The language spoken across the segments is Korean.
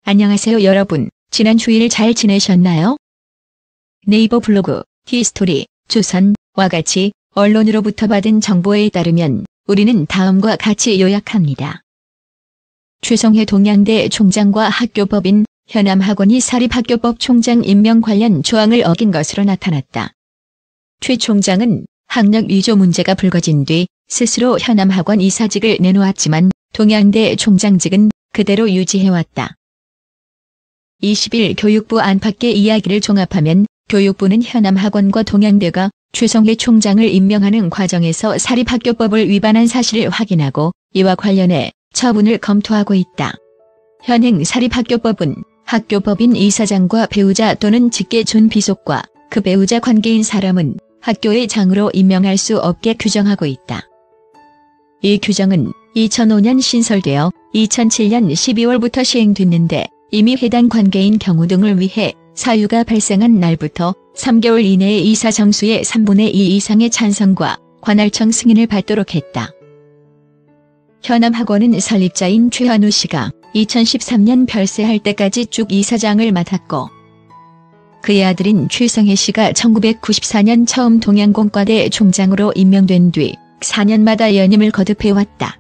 안녕하세요 여러분. 지난 주일 잘 지내셨나요? 네이버 블로그, 히스토리, 조선과 같이 언론으로부터 받은 정보에 따르면 우리는 다음과 같이 요약합니다. 최성해 동양대 총장과 학교법인 현암학원이 사립학교법 총장 임명 관련 조항을 어긴 것으로 나타났다. 최 총장은 학력 위조 문제가 불거진 뒤 스스로 현암학원 이사직을 내놓았지만 동양대 총장직은 그대로 유지해왔다. 20일 교육부 안팎의 이야기를 종합하면 교육부는 현암학원과 동양대가 최성해 총장을 임명하는 과정에서 사립학교법을 위반한 사실을 확인하고 이와 관련해 처분을 검토하고 있다. 현행 사립학교법은 학교법인 이사장과 배우자 또는 직계 존비속과 그 배우자 관계인 사람은 학교의 장으로 임명할 수 없게 규정하고 있다. 이 규정은 2005년 신설되어 2007년 12월부터 시행됐는데 이미 해당 관계인 경우 등을 위해 사유가 발생한 날부터 3개월 이내에 이사 정수의 3분의 2 이상의 찬성과 관할청 승인을 받도록 했다. 현암학원은 설립자인 최한우 씨가 2013년 별세할 때까지 쭉 이사장을 맡았고 그의 아들인 최성해 씨가 1994년 처음 동양공과대 총장으로 임명된 뒤 4년마다 연임을 거듭해왔다.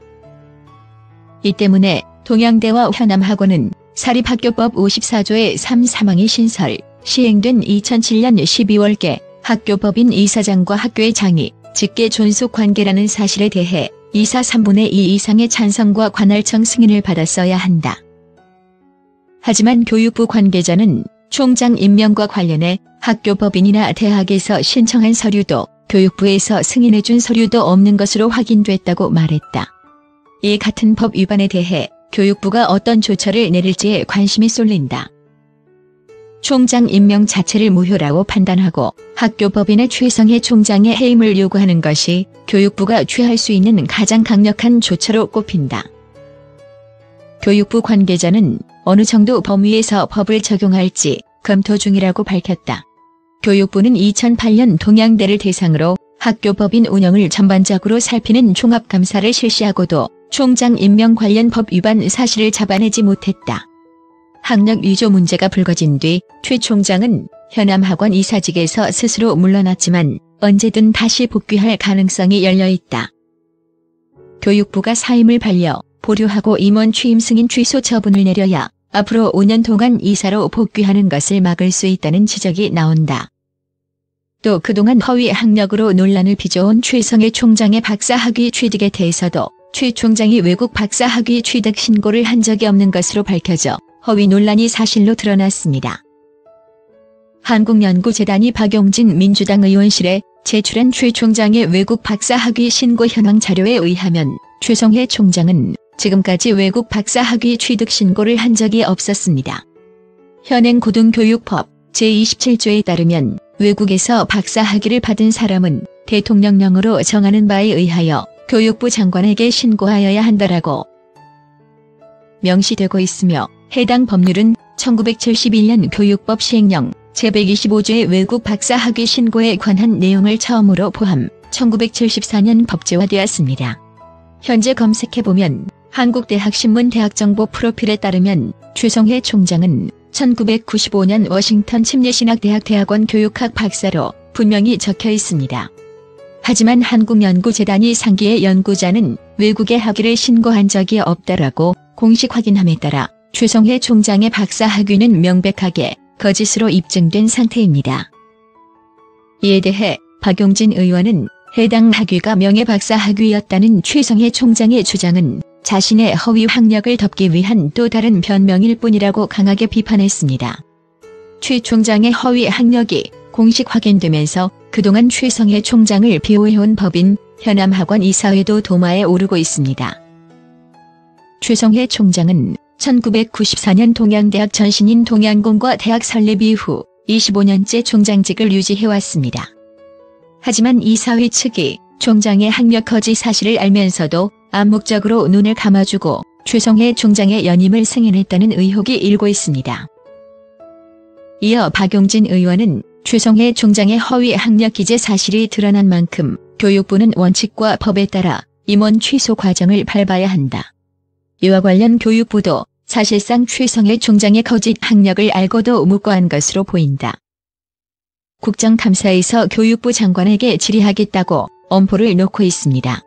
이 때문에 동양대와 현암학원은 사립학교법 54조의 3사망이 신설, 시행된 2007년 12월께 학교법인 이사장과 학교의 장이 직계 존속 관계라는 사실에 대해 이사 3분의 2 이상의 찬성과 관할청 승인을 받았어야 한다. 하지만 교육부 관계자는 총장 임명과 관련해 학교법인이나 대학에서 신청한 서류도 교육부에서 승인해준 서류도 없는 것으로 확인됐다고 말했다. 이 같은 법 위반에 대해 교육부가 어떤 조처를 내릴지에 관심이 쏠린다. 총장 임명 자체를 무효라고 판단하고 학교법인의 최성해 총장의 해임을 요구하는 것이 교육부가 취할 수 있는 가장 강력한 조처로 꼽힌다. 교육부 관계자는 어느 정도 범위에서 법을 적용할지 검토 중이라고 밝혔다. 교육부는 2008년 동양대를 대상으로 학교법인 운영을 전반적으로 살피는 종합감사를 실시하고도 총장 임명 관련 법 위반 사실을 잡아내지 못했다. 학력 위조 문제가 불거진 뒤 최 총장은 현암학원 이사직에서 스스로 물러났지만 언제든 다시 복귀할 가능성이 열려있다. 교육부가 사임을 반려, 보류하고 임원 취임 승인 취소 처분을 내려야 앞으로 5년 동안 이사로 복귀하는 것을 막을 수 있다는 지적이 나온다. 또 그동안 허위 학력으로 논란을 빚어온 최성해 총장의 박사학위 취득에 대해서도 최 총장이 외국 박사학위 취득 신고를 한 적이 없는 것으로 밝혀져 허위 논란이 사실로 드러났습니다. 한국연구재단이 박용진 민주당 의원실에 제출한 최 총장의 외국 박사학위 신고 현황 자료에 의하면 최성해 총장은 지금까지 외국 박사학위 취득 신고를 한 적이 없었습니다. 현행 고등교육법 제27조에 따르면 외국에서 박사학위를 받은 사람은 대통령령으로 정하는 바에 의하여 교육부 장관에게 신고하여야 한다라고 명시되고 있으며 해당 법률은 1971년 교육법 시행령 제125조의 외국 박사학위 신고에 관한 내용을 처음으로 포함 1974년 법제화되었습니다. 현재 검색해보면 한국대학신문 대학정보 프로필에 따르면 최성해 총장은 1995년 워싱턴 침례신학대학 대학원 교육학 박사로 분명히 적혀 있습니다. 하지만 한국연구재단이 상기의 연구자는 외국에 학위를 신고한 적이 없다라고 공식 확인함에 따라 최성해 총장의 박사학위는 명백하게 거짓으로 입증된 상태입니다. 이에 대해 박용진 의원은 해당 학위가 명예박사학위였다는 최성해 총장의 주장은 자신의 허위 학력을 덮기 위한 또 다른 변명일 뿐이라고 강하게 비판했습니다. 최 총장의 허위 학력이 공식 확인되면서 그동안 최성해 총장을 비호해온 법인 현암학원 이사회도 도마에 오르고 있습니다. 최성해 총장은 1994년 동양대학 전신인 동양공과 대학 설립 이후 25년째 총장직을 유지해왔습니다. 하지만 이사회 측이 총장의 학력 거짓 사실을 알면서도 암묵적으로 눈을 감아주고 최성해 총장의 연임을 승인했다는 의혹이 일고 있습니다. 이어 박용진 의원은 최성해 총장의 허위 학력 기재 사실이 드러난 만큼 교육부는 원칙과 법에 따라 임원 취소 과정을 밟아야 한다. 이와 관련 교육부도 사실상 최성해 총장의 거짓 학력을 알고도 묵과한 것으로 보인다. 국정감사에서 교육부 장관에게 질의하겠다고 엄포를 놓고 있습니다.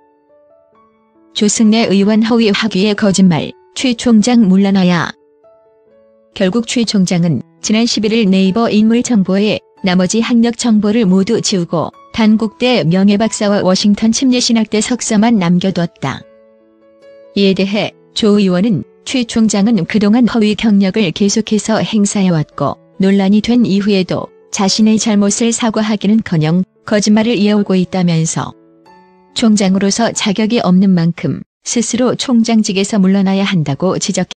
조승래 의원 허위 학위의 거짓말, 최 총장 물러나야. 결국 최 총장은 지난 11일 네이버 인물정보에 나머지 학력 정보를 모두 지우고 단국대 명예박사와 워싱턴 침례신학대 석사만 남겨뒀다. 이에 대해 조 의원은 최 총장은 그동안 허위 경력을 계속해서 행사해왔고 논란이 된 이후에도 자신의 잘못을 사과하기는커녕 거짓말을 이어오고 있다면서 총장으로서 자격이 없는 만큼 스스로 총장직에서 물러나야 한다고 지적했다.